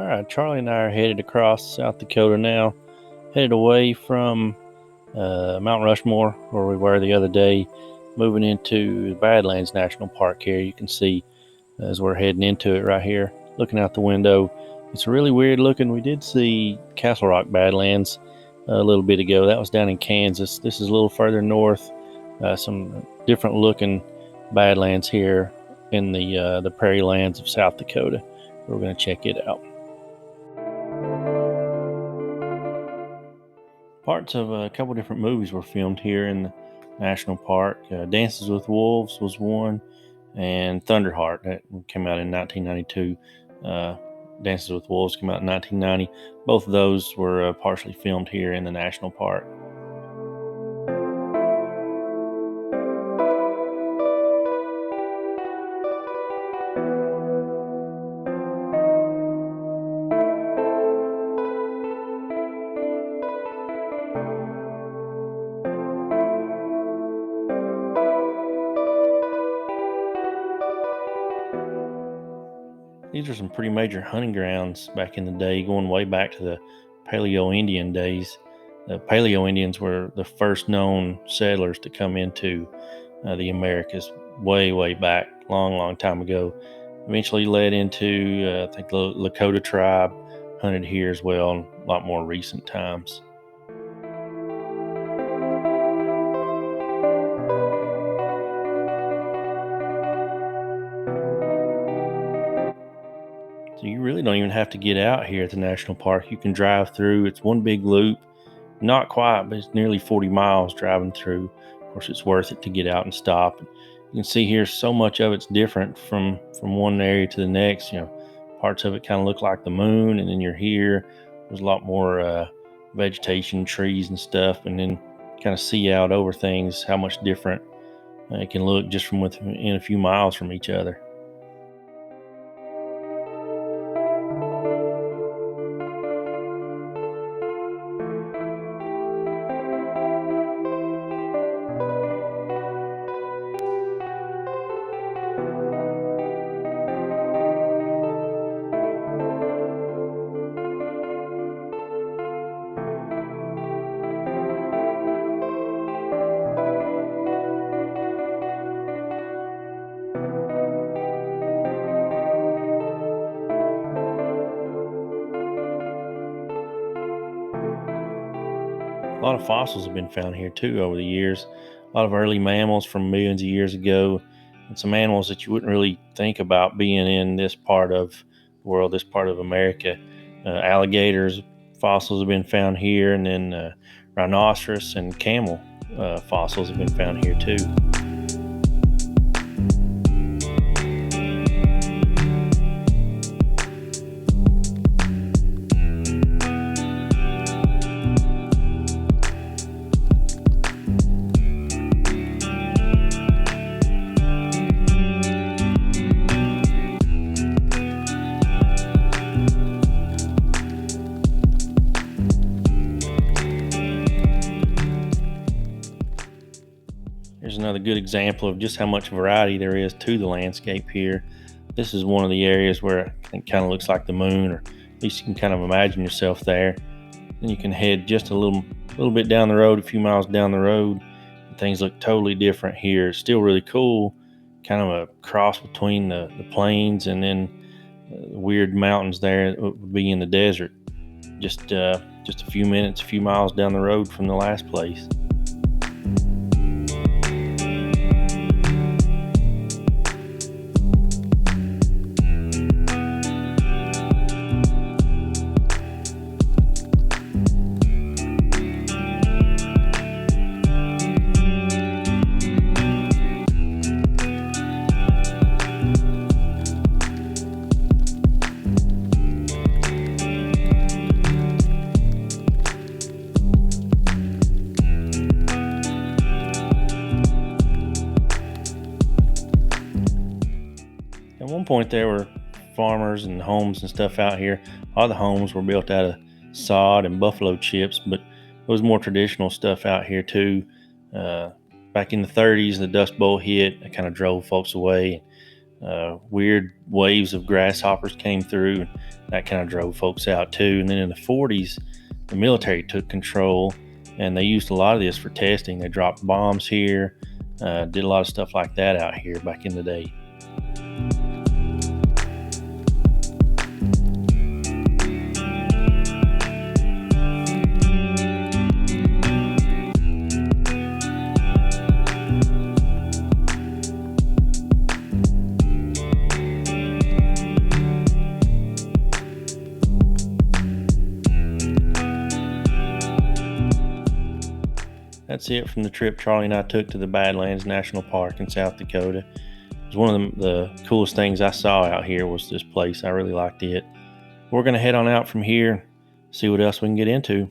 right, Charlie and I are headed across South Dakota now, headed away from Mount Rushmore, where we were the other day, moving into the Badlands National Park here. You can see as we're heading into it right here, looking out the window. It's really weird looking. We did see Castle Rock Badlands a little bit ago. That was down in Kansas. This is a little further north. Some different looking Badlands here in the prairie lands of South Dakota. We're going to check it out. Parts of a couple different movies were filmed here in the national park. Dances with Wolves was one, and Thunderheart that came out in 1992. Dances with Wolves came out in 1990. Both of those were partially filmed here in the national park. These are some pretty major hunting grounds back in the day, going way back to the Paleo-Indian days. The Paleo-Indians were the first known settlers to come into the Americas way back, long time ago. Eventually led into, I think, the Lakota tribe hunted here as well in a lot more recent times. So you really don't even have to get out here at the national park. You can drive through. It's one big loop. Not quite, but it's nearly 40 miles driving through. Of course, it's worth it to get out and stop. You can see here so much of it's different from one area to the next. Parts of it kind of look like the moon, and then you're here. There's a lot more vegetation, trees and stuff, and then kind of see out over things how much different it can look just from within a few miles from each other. A lot of fossils have been found here too over the years. A lot of early mammals from millions of years ago, and some animals that you wouldn't really think about being in this part of the world, this part of America. Alligators fossils have been found here, and then rhinoceros and camel fossils have been found here too. Here's another good example of just how much variety there is to the landscape here. This is one of the areas where it kind of looks like the moon, or at least you can kind of imagine yourself there. Then you can head just a little bit down the road, a few miles down the road, and things look totally different here. It's still really cool, kind of a cross between the plains and then the weird mountains there that would be in the desert. Just a few minutes, a few miles down the road from the last place. At one point, there were farmers and homes and stuff out here. A lot of the homes were built out of sod and buffalo chips, but there was more traditional stuff out here too. Back in the 30s, the Dust Bowl hit. It kind of drove folks away. weird waves of grasshoppers came through, and that kind of drove folks out too. And then in the 40s, the military took control, and they used a lot of this for testing. They dropped bombs here, did a lot of stuff like that out here back in the day. That's it from the trip Charlie and I took to the Badlands National Park in South Dakota. It was one of the coolest things I saw out here was this place. I really liked it. We're going to head on out from here, see what else we can get into.